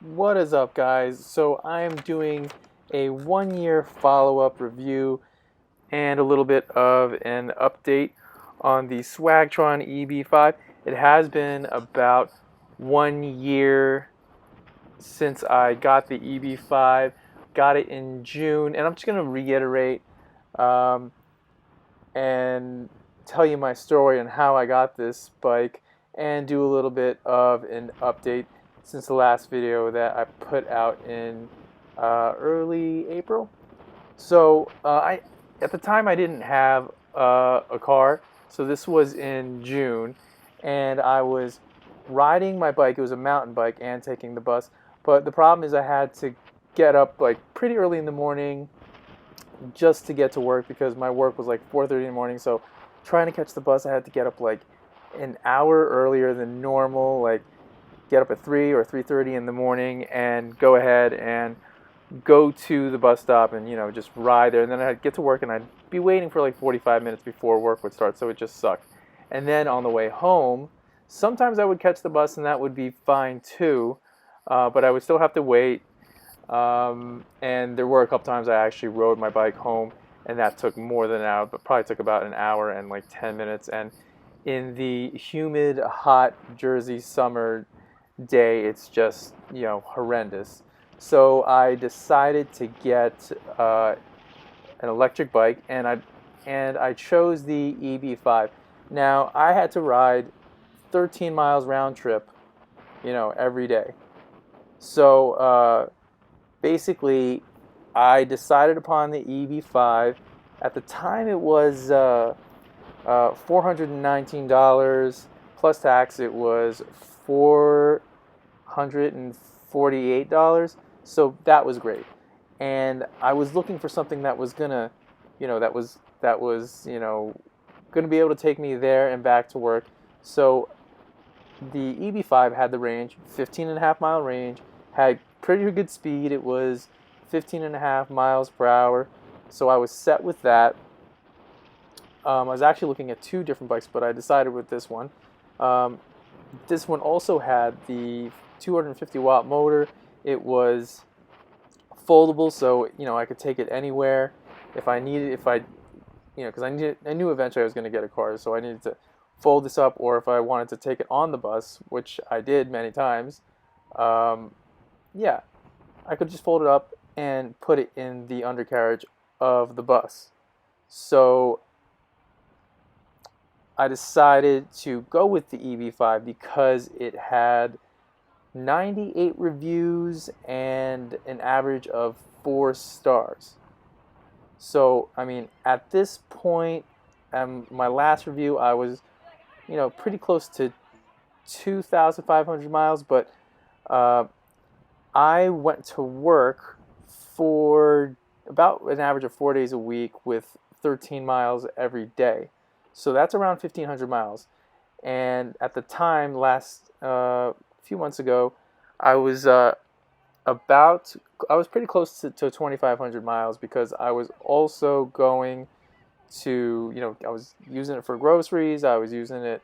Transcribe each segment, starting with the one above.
What is up, guys? So I am doing a 1-year follow-up review and a little bit of an update on the Swagtron eb5. It has been about 1 year since I got the eb5. Got it in June, and I'm just going to reiterate um, and tell you my story and how I got this bike and do a little bit of an update since the last video that I put out in early April. So at the time I didn't have a car, so this was in June, and I was riding my bike. It was a mountain bike and taking the bus, but the problem is I had to get up like pretty early in the morning just to get to work because my work was like 4:30 in the morning. So trying to catch the bus, I had to get up like an hour earlier than normal, like get up at 3 or 3:30 in the morning and go ahead and go to the bus stop and just ride there. And then I'd get to work and I'd be waiting for like 45 minutes before work would start, so it just sucked. And then on the way home, sometimes I would catch the bus and that would be fine too, but I would still have to wait. And there were a couple times I actually rode my bike home, and that took more than an hour, but probably took about an hour and like 10 minutes. And in the humid, hot Jersey summer day, it's just, horrendous. So I decided to get an electric bike, and I chose the eb5. Now I had to ride 13 miles round trip, every day. So basically, I decided upon the eb5. At the time, it was $419 plus tax. It was $448. So that was great. And I was looking for something that was gonna, gonna be able to take me there and back to work. So the eb5 had the range, 15.5 mile range, had pretty good speed. It was 15.5 miles per hour. So I was set with that. I was actually looking at two different bikes, but I decided with this one. This one also had the 250 watt motor. It was foldable, so I could take it anywhere if I needed. Because I knew eventually I was going to get a car, so I needed to fold this up, or if I wanted to take it on the bus, which I did many times. Yeah, I could just fold it up and put it in the undercarriage of the bus. So I decided to go with the eb5 because it had 98 reviews and an average of 4 stars. So, I mean, at this point, my last review, I was, pretty close to 2,500 miles, but I went to work for about an average of 4 days a week with 13 miles every day. So that's around 1,500 miles. And at the time, last few months ago, I was pretty close to 2,500 miles because I was also going to, I was using it for groceries. I was using it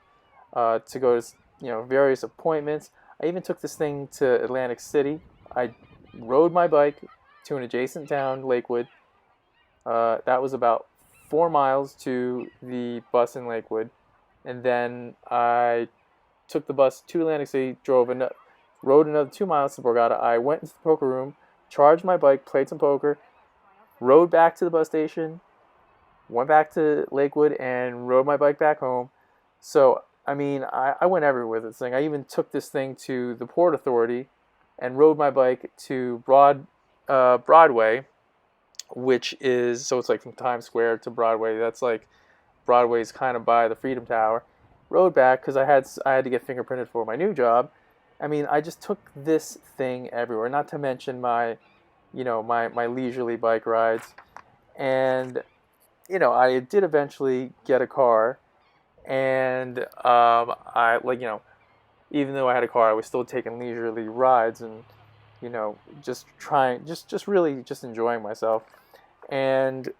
to go to, various appointments. I even took this thing to Atlantic City. I rode my bike to an adjacent town, Lakewood. That was about 4 miles to the bus in Lakewood. And then I took the bus to Atlantic City, rode another 2 miles to Borgata. I went into the poker room, charged my bike, played some poker, rode back to the bus station, went back to Lakewood, and rode my bike back home. So, I mean, I went everywhere with this thing. I even took this thing to the Port Authority and rode my bike to Broadway, which is, so it's like from Times Square to Broadway. That's like, Broadway's kind of by the Freedom Tower. Rode back because I had to get fingerprinted for my new job. I mean, I just took this thing everywhere, not to mention my leisurely bike rides. And, I did eventually get a car, and even though I had a car, I was still taking leisurely rides and, just really just enjoying myself. And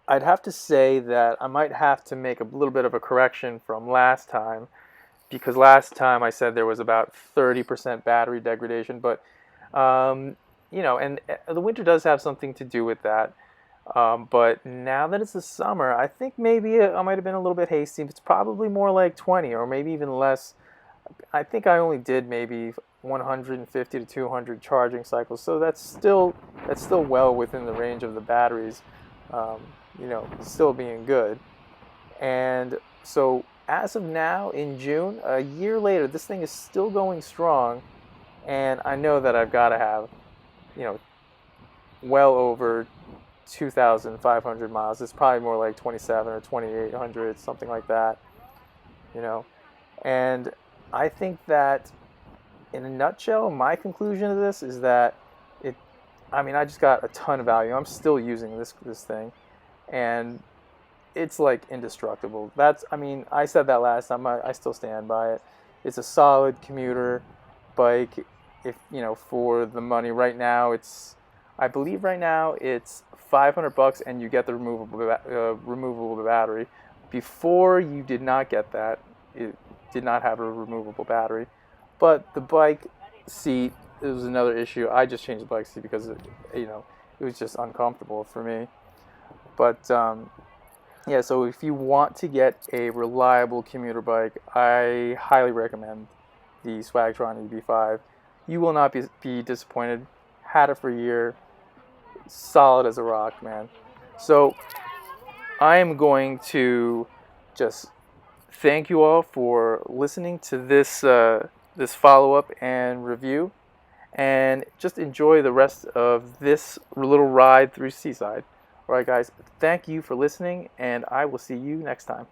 I'd have to say that I might have to make a little bit of a correction from last time, because last time I said there was about 30% battery degradation, but you know, and the winter does have something to do with that. But now that it's the summer, I think maybe I might have been a little bit hasty. It's probably more like 20 or maybe even less. I think I only did maybe 150 to 200 charging cycles, so that's still well within the range of the batteries, you know, still being good. And so as of now, in June, a year later, this thing is still going strong, and I know that I've got to have, you know, well over 2,500 miles. It's probably more like 27 or 2,800, something like that, you know. And I think that, in a nutshell, my conclusion of this is that I mean, I just got a ton of value. I'm still using this thing, and it's like indestructible. I mean, I said that last time. I still stand by it. It's a solid commuter bike. If you know, for the money right now, I believe right now it's $500 and you get the removable battery. Before, you did not get that. It did not have a removable battery. But the bike seat, it was another issue. I just changed the bike seat because you know, it was just uncomfortable for me. But yeah, so if you want to get a reliable commuter bike, I highly recommend the Swagtron eb5. You will not be disappointed. Had it for a year. Solid as a rock, man. So I am going to just thank you all for listening to this this follow-up and review, and just enjoy the rest of this little ride through Seaside. All right, guys, thank you for listening, and I will see you next time.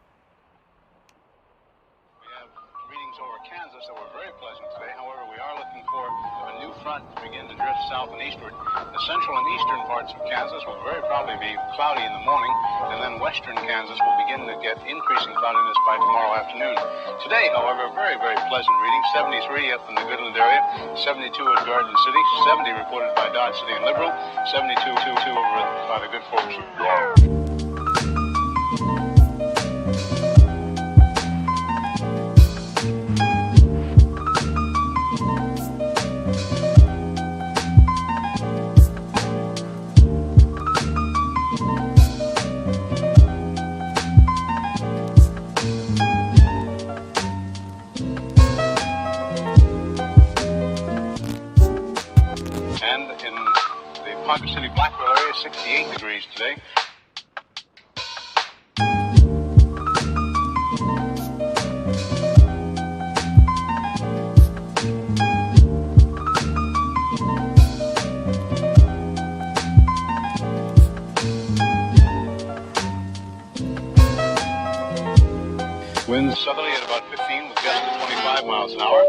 We have readings over Kansas that were very pleasant today. However, we are looking for a new front to begin to drift south and eastward. The central and eastern parts of Kansas will very probably be cloudy in the morning, and then western Kansas will begin to get increasing cloudiness by tomorrow afternoon. Today, however, very, very pleasant reading. 73 up in the Goodland area, 72 at Garden City, 70 reported by Dodge City and Liberal, 72 over by the good folks of Garden. And in the Ponca City Blackwell area, 68 degrees today. Winds southerly at about 15 with gusts of 25 miles an hour.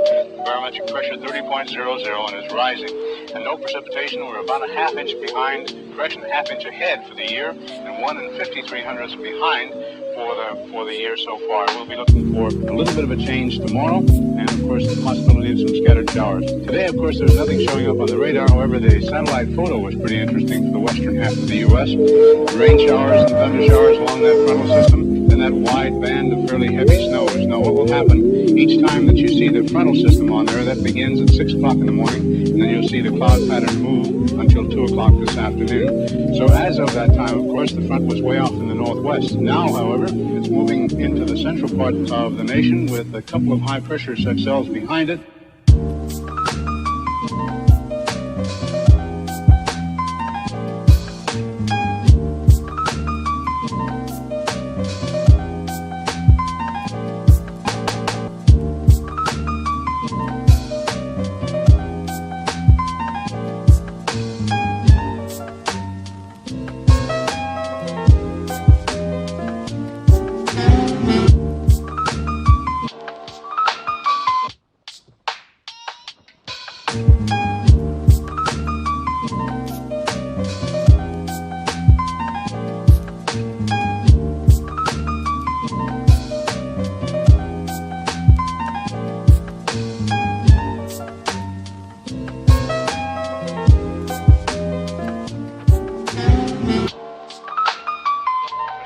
Barometric pressure 30.00 and is rising. And no precipitation. We're about a half inch behind, correction, half inch ahead for the year, and 1 5300ths behind for the year so far. We'll be looking for a little bit of a change tomorrow, and of course the possibility of some scattered showers. Today, of course, there's nothing showing up on the radar. However, the satellite photo was pretty interesting for the western half of the U.S. Rain showers and thunder showers along that frontal system, then that wide band of fairly heavy snows. Now, what will happen each time that you see the frontal system on there, that begins at 6 o'clock in the morning, and then you'll see the cloud pattern move until 2 o'clock this afternoon. So as of that time, of course, the front was way off in the northwest. Now, however, it's moving into the central part of the nation with a couple of high-pressure cells behind it.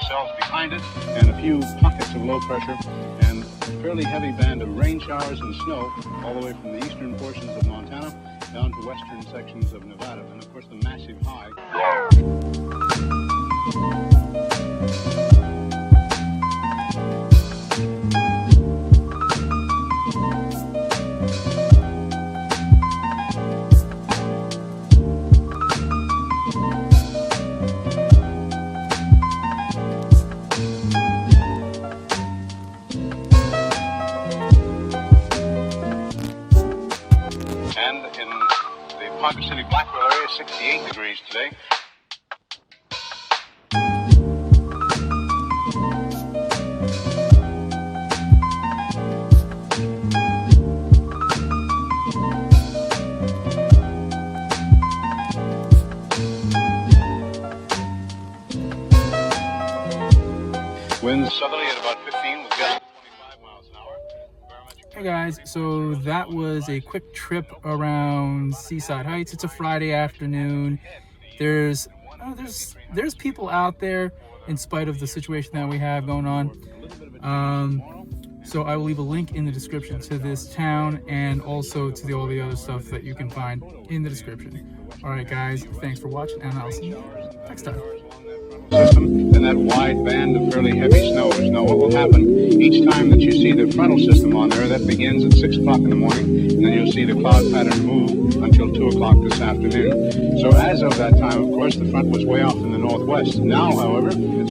Cells behind it, and a few pockets of low pressure, and fairly heavy band of rain showers and snow all the way from the eastern portions of Montana down to western sections of Nevada. And of course the massive high. And in the Ponca City Blackwell area, 68 degrees today. Winds southerly at about 15 with gusts of 25 miles an hour. Hey guys, so that was a quick trip around Seaside Heights. It's a Friday afternoon. There's people out there in spite of the situation that we have going on. So I will leave a link in the description to this town and also to all the other stuff that you can find in the description. All right, guys, thanks for watching, and I'll see you next time. System and that wide band of fairly heavy snows. Now what will happen each time that you see the frontal system on there, that begins at 6 o'clock in the morning, and then you'll see the cloud pattern move until 2 o'clock this afternoon. So as of that time, of course, the front was way off in the northwest. Now, however, it's